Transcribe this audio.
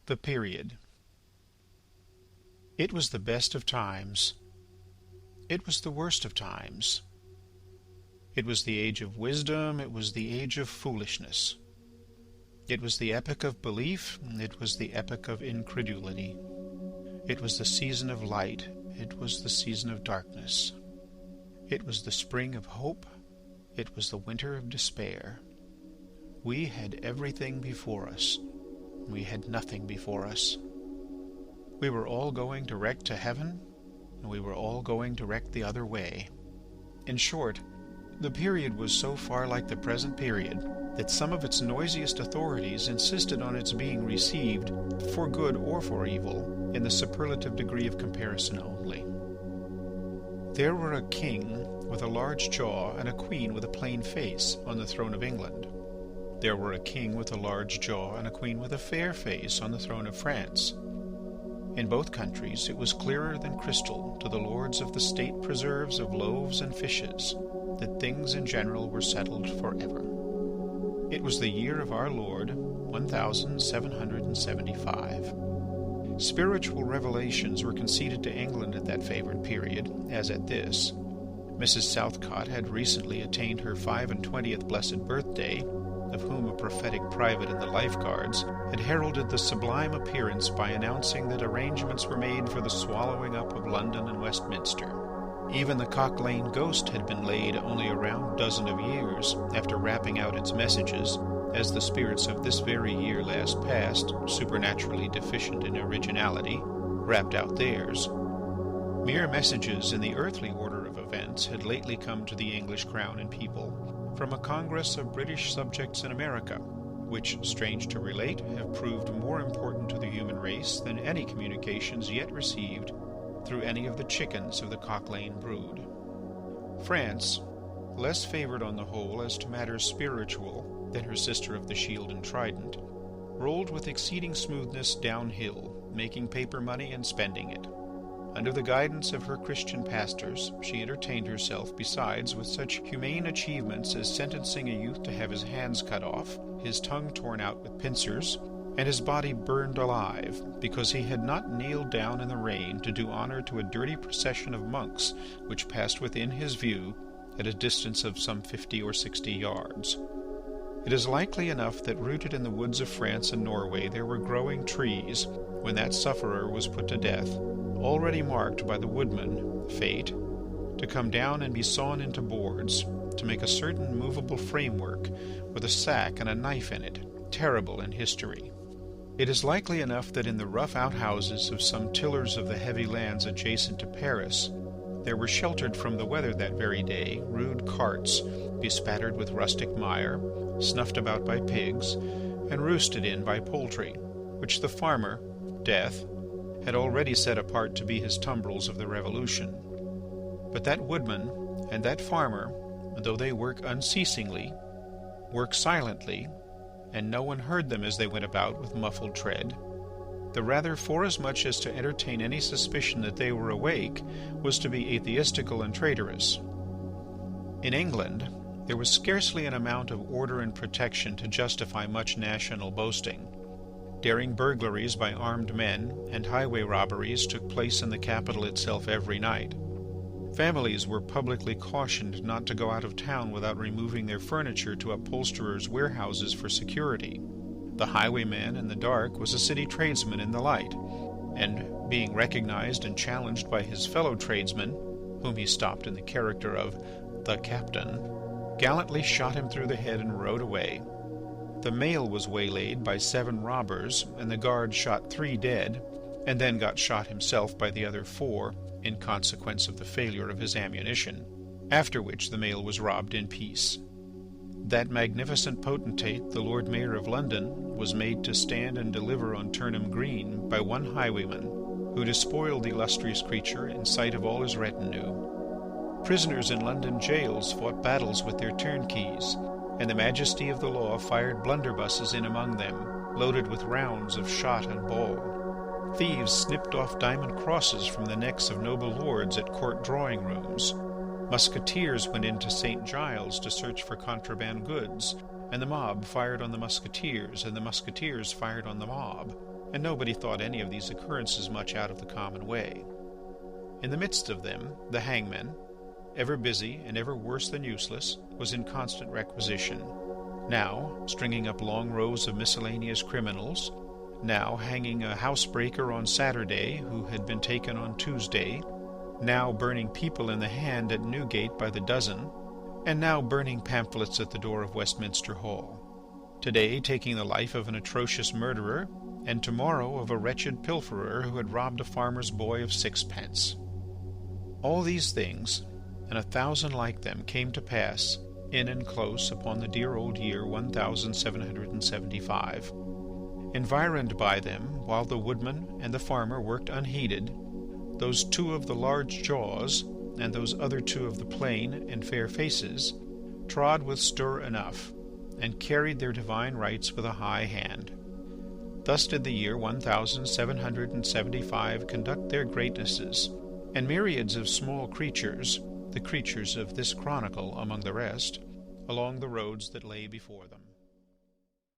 The period. It was the best of times. It was the worst of times. It was the age of wisdom. It was the age of foolishness. It was the epoch of belief. It was the epoch of incredulity. It was the season of light. It was the season of darkness. It was the spring of hope. It was the winter of despair. We had everything before us. We had nothing before us. We were all going direct to heaven, and we were all going direct the other way. In short, the period was so far like the present period that some of its noisiest authorities insisted on its being received, for good or for evil, in the superlative degree of comparison only. There were a king with a large jaw and a queen with a plain face on the throne of England. There were a king with a large jaw and a queen with a fair face on the throne of France. In both countries it was clearer than crystal to the lords of the state preserves of loaves and fishes that things in general were settled forever. It was the year of our Lord, 1775. Spiritual revelations were conceded to England at that favoured period, as at this. Mrs. Southcott had recently attained her 25th blessed birthday, of whom a prophetic private in the Life Guards had heralded the sublime appearance by announcing that arrangements were made for the swallowing up of London and Westminster. Even the Cock Lane ghost had been laid only a round dozen of years after rapping out its messages, as the spirits of this very year last past, supernaturally deficient in originality, rapped out theirs. Mere messages in the earthly order of events had lately come to the English crown and people from a Congress of British subjects in America, which, strange to relate, have proved more important to the human race than any communications yet received through any of the chickens of the Cock Lane brood. France, less favoured on the whole as to matters spiritual than her sister of the Shield and Trident, rolled with exceeding smoothness downhill, making paper money and spending it. Under the guidance of her Christian pastors, she entertained herself besides with such humane achievements as sentencing a youth to have his hands cut off, his tongue torn out with pincers, and his body burned alive, because he had not kneeled down in the rain to do honour to a dirty procession of monks which passed within his view at a distance of some 50 or 60 yards. It is likely enough that rooted in the woods of France and Norway there were growing trees, when that sufferer was put to death, already marked by the woodman, Fate, to come down and be sawn into boards, to make a certain movable framework with a sack and a knife in it, terrible in history. It is likely enough that in the rough outhouses of some tillers of the heavy lands adjacent to Paris, there were sheltered from the weather that very day rude carts, bespattered with rustic mire, snuffed about by pigs, and roosted in by poultry, which the farmer, Death, had already set apart to be his tumbrils of the Revolution. But that woodman and that farmer, though they work unceasingly, work silently, and no one heard them as they went about with muffled tread, the rather forasmuch as to entertain any suspicion that they were awake was to be atheistical and traitorous. In England there was scarcely an amount of order and protection to justify much national boasting. Daring burglaries by armed men and highway robberies took place in the capital itself every night. Families were publicly cautioned not to go out of town without removing their furniture to upholsterers' warehouses for security. The highwayman in the dark was a city tradesman in the light, and being recognized and challenged by his fellow tradesmen, whom he stopped in the character of the captain, gallantly shot him through the head and rode away. The mail was waylaid by 7 robbers, and the guard shot 3 dead, and then got shot himself by the other 4, in consequence of the failure of his ammunition, after which the mail was robbed in peace. That magnificent potentate, the Lord Mayor of London, was made to stand and deliver on Turnham Green by one highwayman, who despoiled the illustrious creature in sight of all his retinue. Prisoners in London jails fought battles with their turnkeys, and the majesty of the law fired blunderbusses in among them, loaded with rounds of shot and ball. Thieves snipped off diamond crosses from the necks of noble lords at court drawing-rooms. Musketeers went into St. Giles to search for contraband goods, and the mob fired on the musketeers, and the musketeers fired on the mob, and nobody thought any of these occurrences much out of the common way. In the midst of them, the hangman, ever busy and ever worse than useless, was in constant requisition, now stringing up long rows of miscellaneous criminals, now hanging a housebreaker on Saturday who had been taken on Tuesday, now burning people in the hand at Newgate by the dozen, and now burning pamphlets at the door of Westminster Hall. Today taking the life of an atrocious murderer, and tomorrow of a wretched pilferer who had robbed a farmer's boy of 6 pence. All these things, and 1,000 like them, came to pass in and close upon the dear old year 1775. Environed by them, while the woodman and the farmer worked unheeded, those 2 of the large jaws, and those other 2 of the plain and fair faces, trod with stir enough, and carried their divine rights with a high hand. Thus did the year 1775 conduct their greatnesses, and myriads of small creatures, the creatures of this chronicle among the rest, along the roads that lay before them.